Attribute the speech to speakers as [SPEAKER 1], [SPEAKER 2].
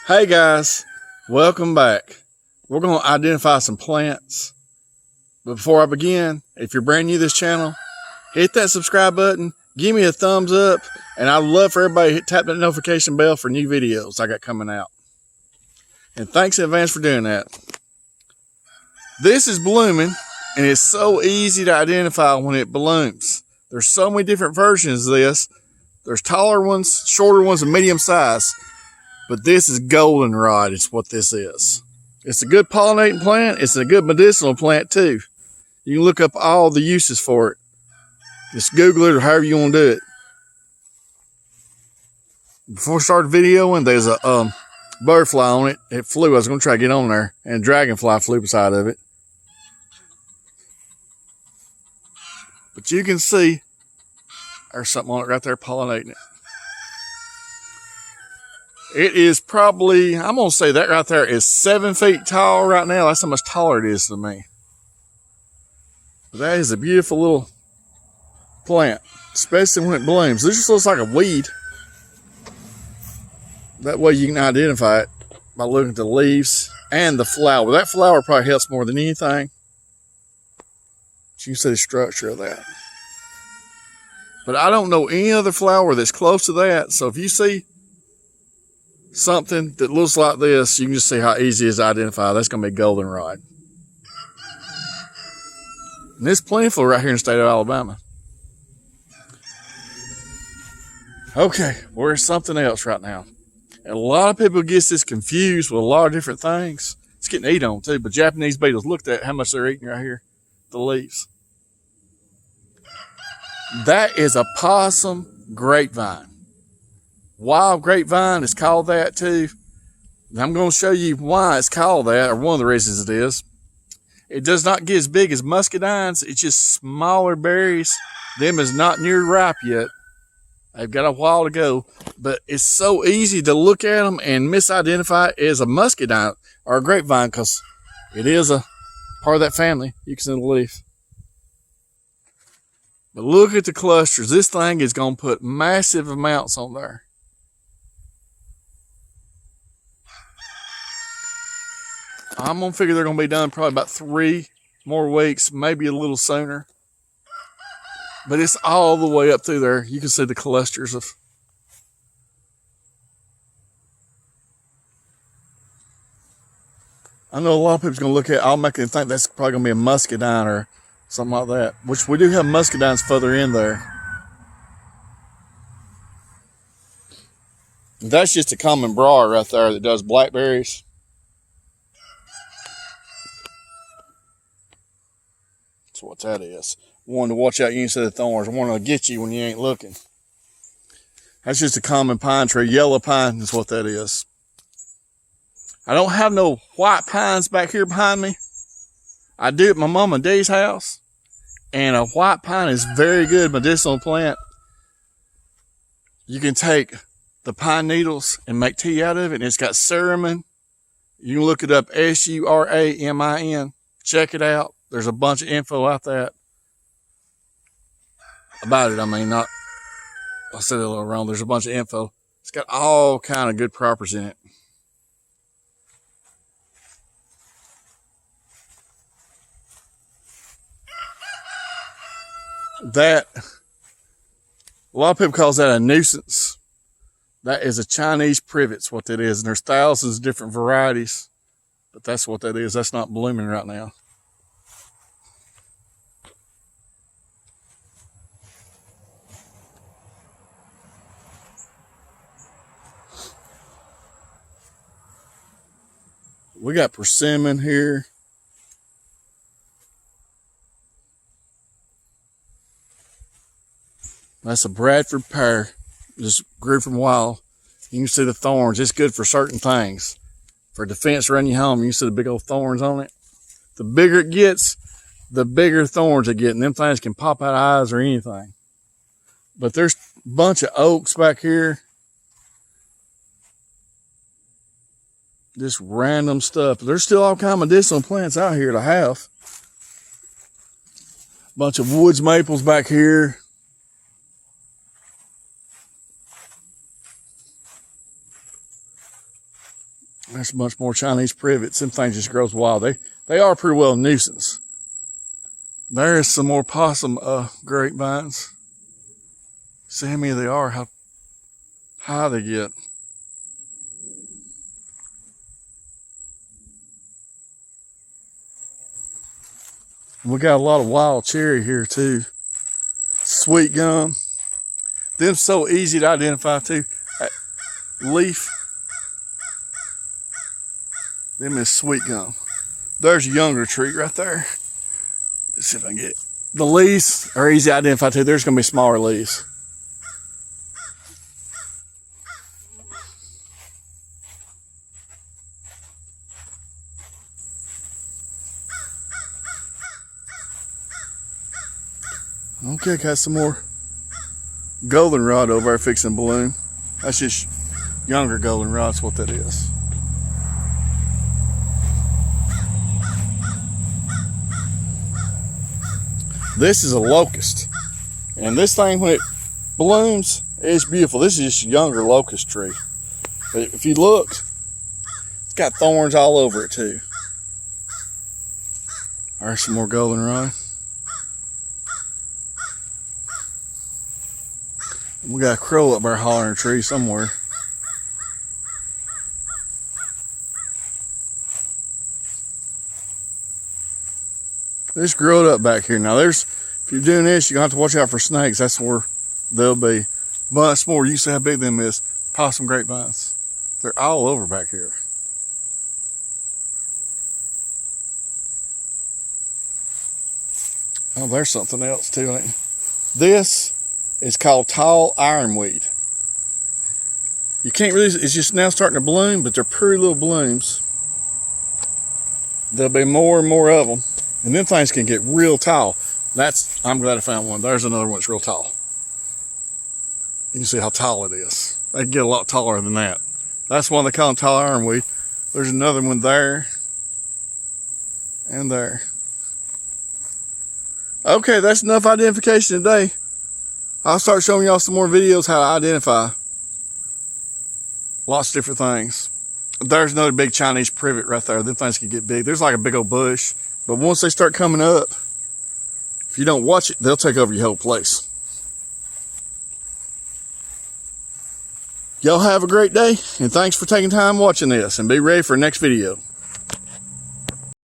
[SPEAKER 1] Hey guys, welcome back. We're going to identify some plants. But before I begin, if you're brand new to this channel, hit that subscribe button, give me a thumbs up, and I'd love for everybody to tap that notification bell for new videos I got coming out. And thanks in advance for doing that. This is blooming, and it's so easy to identify when it blooms. There's so many different versions of this. There's taller ones, shorter ones, and medium size. But this is goldenrod, is what this is. It's a good pollinating plant. It's a good medicinal plant too. You can look up all the uses for it. Just Google it or however you want to do it. Before I start videoing, there's a butterfly on it. It flew. I was going to try to get on there, and a dragonfly flew beside of it. But you can see there's something on it right there pollinating it. It is probably, I'm going to say that right there is 7 feet tall right now. That's how much taller it is than me. But that is a beautiful little plant, especially when it blooms. This just looks like a weed. That way you can identify it by looking at the leaves and the flower. That flower probably helps more than anything. So you can see the structure of that. But I don't know any other flower that's close to that. So if you see something that looks like this, you can just see how easy it is to identify. That's going to be goldenrod. And it's plentiful right here in the state of Alabama. Okay, where's something else right now? And a lot of people get this confused with a lot of different things. It's getting eaten on too, but Japanese beetles, look at how much they're eating right here. The leaves. That is a possum grapevine. Wild grapevine is called that too. And I'm going to show you why it's called that, or one of the reasons it is. It does not get as big as muscadines. It's just smaller berries. Them is not near ripe yet. They've got a while to go. But it's so easy to look at them and misidentify it as a muscadine or a grapevine because it is a part of that family. You can see the leaf. But look at the clusters. This thing is going to put massive amounts on there. I'm going to figure they're going to be done probably about 3 more weeks, maybe a little sooner. But it's all the way up through there. You can see the clusters of. I know a lot of people's going to look at it. I'll make them think that's probably going to be a muscadine or something like that. Which we do have muscadines further in there. That's just a common briar right there that does blackberries. That's what that is. One to watch out, you can see the thorns. One to get you when you ain't looking. That's just a common pine tree. Yellow pine is what that is. I don't have no white pines back here behind me. I do at my mom and dad's house. And a white pine is very good medicinal plant. You can take the pine needles and make tea out of it. And it's got suramin. You can look it up, S-U-R-A-M-I-N. Check it out. There's a bunch of info out there about it. I mean, not, I said it a little wrong. There's a bunch of info. It's got all kind of good properties in it. That, a lot of people calls that a nuisance. That is a Chinese privet's what that is. And there's thousands of different varieties. But that's what that is. That's not blooming right now. We got persimmon here. That's a Bradford pear. Just grew from wild. You can see the thorns. It's good for certain things. For defense around your home, you can see the big old thorns on it. The bigger it gets, the bigger thorns it get. And them things can pop out eyes or anything. But there's a bunch of oaks back here. Just random stuff. There's still all kind of medicinal plants out here to have. Bunch of woods maples back here. There's a bunch more Chinese privets. Them things just grows wild. They are pretty well a nuisance. There's some more possum grapevines. See how many they are, how high they get. We got a lot of wild cherry here too. Sweet gum. Them so easy to identify too. That leaf. Them is sweet gum. There's a younger tree right there. Let's see if I can get it. The leaves are easy to identify too. There's going to be smaller leaves. Okay, got some more goldenrod over there fixing bloom. That's just younger goldenrod, that's what that is. This is a locust. And this thing, when it blooms, it's beautiful. This is just a younger locust tree. But if you look, it's got thorns all over it too. There's some more goldenrod. We got a crow up there hollering a tree somewhere. This growed up back here. Now if you're doing this, you're gonna have to watch out for snakes. That's where they'll be. Much more. You see how big them is. Possum grapevines. They're all over back here. Oh, there's something else too. This is called tall ironweed. You can't really, it's just now starting to bloom, but they're pretty little blooms. There'll be more and more of them. And them things can get real tall. I'm glad I found one. There's another one that's real tall. You can see how tall it is. They can get a lot taller than that. That's one they call them tall ironweed. There's another one there. And there. Okay, that's enough identification today. I'll start showing y'all some more videos how to identify lots of different things. There's another big Chinese privet right there. Them things can get big. There's like a big old bush. But once they start coming up, if you don't watch it, they'll take over your whole place. Y'all have a great day, and thanks for taking time watching this, and be ready for the next video.